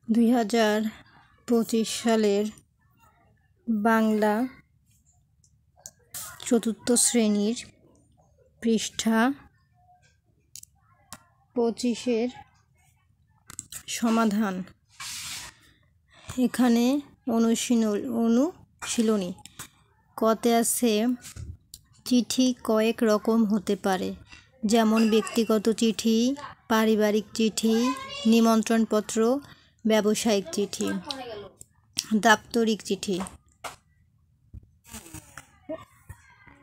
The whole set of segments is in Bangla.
2025 সালের বাংলা চতুর্থ শ্রেণীর পৃষ্ঠা 25-এর সমাধান। এখানে অনুশীলনী কতে আছে চিঠি কয়েক রকম হতে পারে, যেমন ব্যক্তিগত চিঠি, পারিবারিক চিঠি, নিমন্ত্রণপত্র, ব্যবসায়িক চিঠি, দাপ্তরিক চিঠি,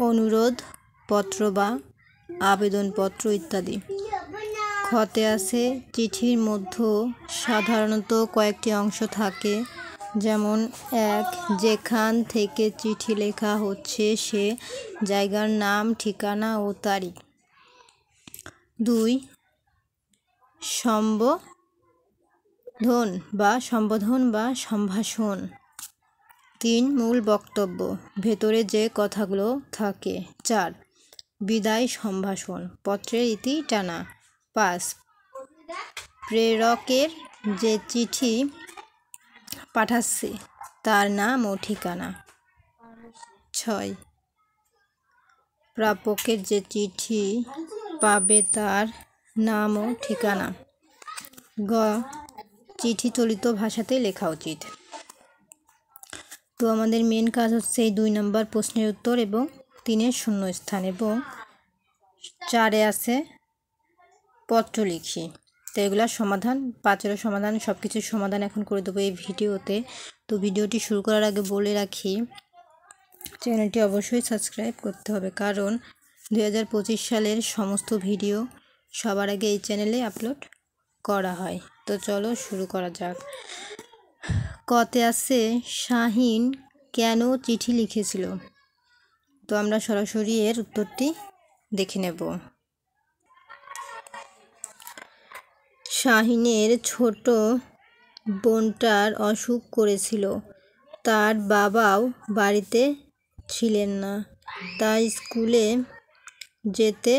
অনুরোধ পত্র বা আবেদনপত্র ইত্যাদি। খতে আছে চিঠির মধ্যে সাধারণত কয়েকটি অংশ থাকে, যেমন 1. যেখান থেকে চিঠি লেখা হচ্ছে সে জায়গার নাম, ঠিকানা ও তারিখ। 2. সম্বোধন বা সম্ভাষণ। 3. মূল বক্তব্য, ভেতরে যে কথাগুলো থাকে। 4. বিদায় সম্ভাষণ, পত্রের ইতি টানা। 5. প্রেরকের যে চিঠি পাঠাচ্ছে তার নাম ও ঠিকানা। 6. প্রাপকের যে চিঠি পাবে তার নাম ও ঠিকানা। গ. চিঠি চলিত ভাষাতে লেখা উচিত। তো আমাদের মেন কাজ হচ্ছে এই 2 নম্বর প্রশ্নের উত্তর এবং 3-এর শূন্যস্থান, এবং 4-এ আছে পত্র লিখি। তো এগুলোর সমাধান, 5-এরও সমাধান, সব কিছুর সমাধান এখন করে দেবো এই ভিডিওতে। তো ভিডিওটি শুরু করার আগে বলে রাখি, চ্যানেলটি অবশ্যই সাবস্ক্রাইব করতে হবে, কারণ 2025 সালের সমস্ত ভিডিও সবার আগে এই চ্যানেলে আপলোড করা হয়। তো চলো শুরু করা যাক। কতে আছে শাহিন কেন চিঠি লিখেছিল? তো আমরা সরাসরি এর উত্তরটি দেখে নেব। শাহিনের ছোট বোনটার অসুখ করেছিল, তার বাবাও বাড়িতে ছিলেন না, তাই স্কুলে যেতে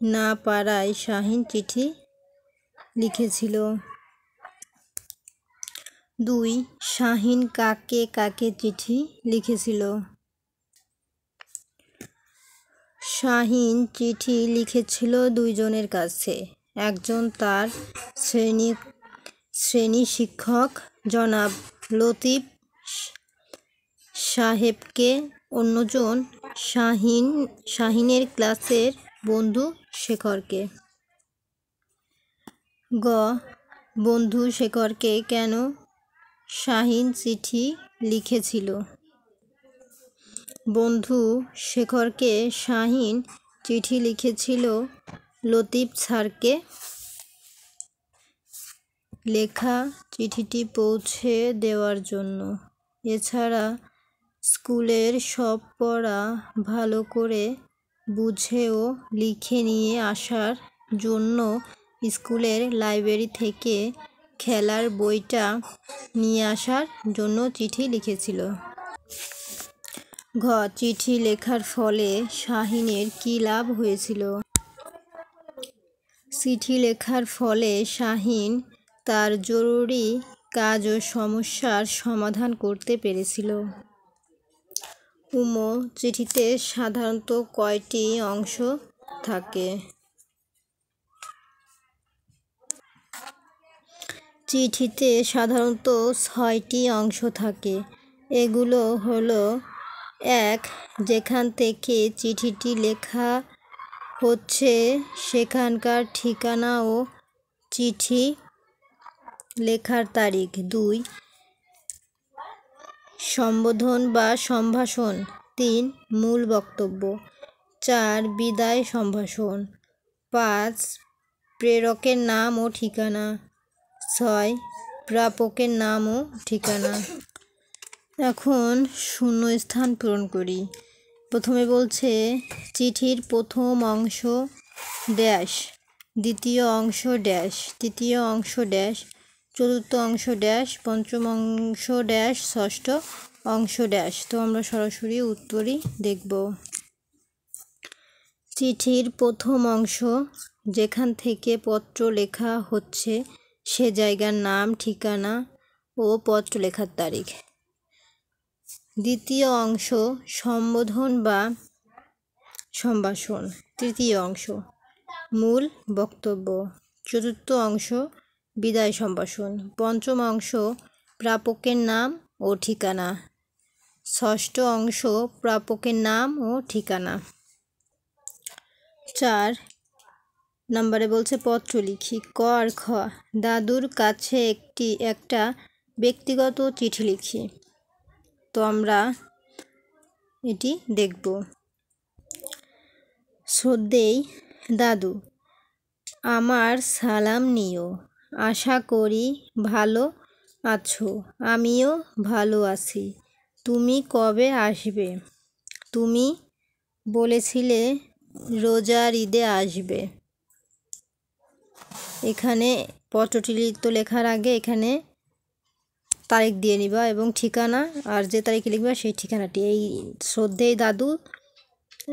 না পারায় শাহিন চিঠি লিখেছিল। 2. শাহিন কাকে কাকে চিঠি লিখেছিল? শাহিন চিঠি লিখেছিল 2 জনের কাছে, একজন তার শ্রেণী শিক্ষক জনাব লতিফ সাহেবকে, অন্যজন শাহিনের ক্লাসের বন্ধু শেখরকে। গ. বন্ধু শেখরকে কেন শাহিন চিঠি লিখেছিল? বন্ধু শেখরকে শাহিন চিঠি লিখেছিল লতিফ স্যারকে লেখা চিঠিটি পৌঁছে দেওয়ার জন্য। এছাড়া স্কুলের সব পড়া ভালো করে বুঝে ও লিখে নিয়ে আসার জন্য স্কুলের লাইব্রেরি থেকে খেলার বইটা নিয়ে আসার জন্য চিঠি লিখেছিল। ঘ. চিঠি লেখার ফলে শাহিনের কী লাভ হয়েছিল? চিঠি লেখার ফলে শাহিন তার জরুরি কাজ ও সমস্যার সমাধান করতে পেরেছিল। উম. চিঠিতে সাধারণত কয়টি অংশ থাকে? চিঠিতে সাধারণত 6টি অংশ থাকে। এগুলো হলো: 1. যেখান থেকে চিঠিটি লেখা হচ্ছে সেখানকার ঠিকানা ও চিঠি লেখার তারিখ। 2. সম্বোধন বা সম্ভাষণ। 3. মূল বক্তব্য। 4. বিদায় সম্ভাষণ। 5. প্রেরকের নাম ও ঠিকানা। 6. প্রাপকের নাম ও ঠিকানা। এখন শূন্যস্থান পূরণ করি। প্রথমে বলছে চিঠির প্রথম অংশ ড্যাশ, দ্বিতীয় অংশ ড্যাশ, তৃতীয় অংশ ড্যাশ, চতুর্থ অংশ ড্যাশ, পঞ্চম অংশ ড্যাশ, ষষ্ঠ অংশ ড্যাশ। তো আমরা সরাসরি উত্তরই দেখব। চিঠির প্রথম অংশ, যেখান থেকে পত্র লেখা হচ্ছে সে জায়গার নাম, ঠিকানা ও পত্র লেখার তারিখ। দ্বিতীয় অংশ সম্বোধন বা সম্ভাষণ। তৃতীয় অংশ মূল বক্তব্য। চতুর্থ অংশ বিদায় সম্ভাষণ। পঞ্চম অংশ প্রাপকের নাম ও ঠিকানা। ষষ্ঠ অংশ প্রাপকের নাম ও ঠিকানা। 4 নম্বরে বলছে পত্র লিখি। ক আর খ, দাদুর কাছে একটা ব্যক্তিগত চিঠি লিখি। তো আমরা এটি দেখব। শ্রদ্ধেয় দাদু, আমার সালাম নিও। আশা করি ভালো আছো। আমিও ভালো আছি। তুমি কবে আসবে? তুমি বলেছিলে রোজার ঈদে আসবে। এখানে পত্রটি তো লেখার আগে এখানে তারিখ দিয়ে নিবা এবং ঠিকানা, আর যে তারিখে লিখবা সেই ঠিকানাটি এই শ্রদ্ধেয় দাদু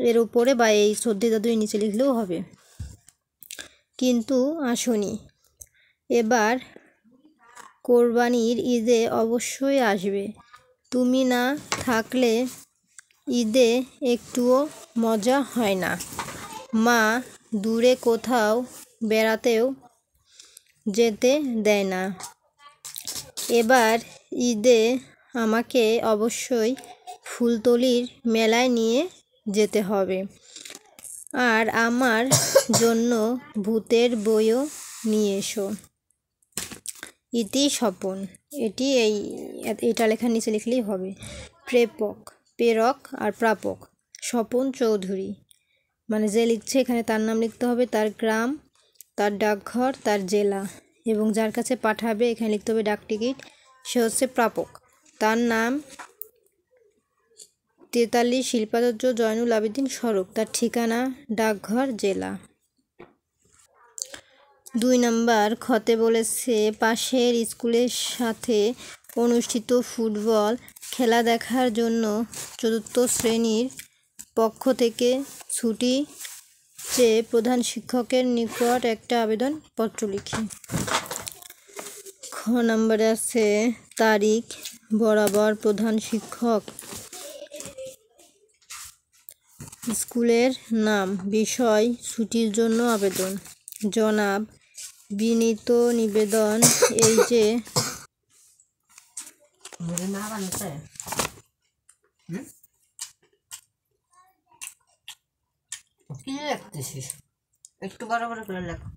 এর উপরে বা এই শ্রদ্ধেয় দাদু এর নিচে লিখলেও হবে। কিন্তু আসনি। এবার কোরবানির ঈদে অবশ্যই আসবে। তুমি না থাকলে ঈদে একটুও মজা হয় না। মা দূরে কোথাও বেড়াতেও যেতে দেয় না। এবার ঈদে আমাকে অবশ্যই ফুলতলির মেলায় নিয়ে যেতে হবে। আর আমার জন্য ভূতের বইও নিয়ে এসো। ইতি স্বপন। এটা লেখার নিচে লিখলেই হবে। প্রেরক আর প্রাপক স্বপন চৌধুরী, মানে যে লিখছে এখানে তার নাম লিখতে হবে, তার গ্রাম, তার ডাকঘর, তার জেলা, এবং যার কাছে পাঠাবে এখানে লিখতে হবে ডাকটিকিট, সে হচ্ছে প্রাপক। তার নাম 43 শিল্পাচার্য জয়নুল আবেদিন সড়ক, তার ঠিকানা ডাকঘর, জেলা। 2 নম্বর খতে বলেছে পাশের স্কুলের সাথে অনুষ্ঠিত ফুটবল খেলা দেখার জন্য 4th শ্রেণীর পক্ষ থেকে ছুটি চেয়ে প্রধান শিক্ষকের নিকট একটা আবেদন পত্র লিখি। খ নম্বরে আছে তারিখ বরাবর প্রধান শিক্ষক, স্কুলের নাম, বিষয় ছুটির জন্য আবেদন। জনাব, বিনীত নিবেদন এই যে কি লিখতেছিস? একটু বড় বড় করে লেখো।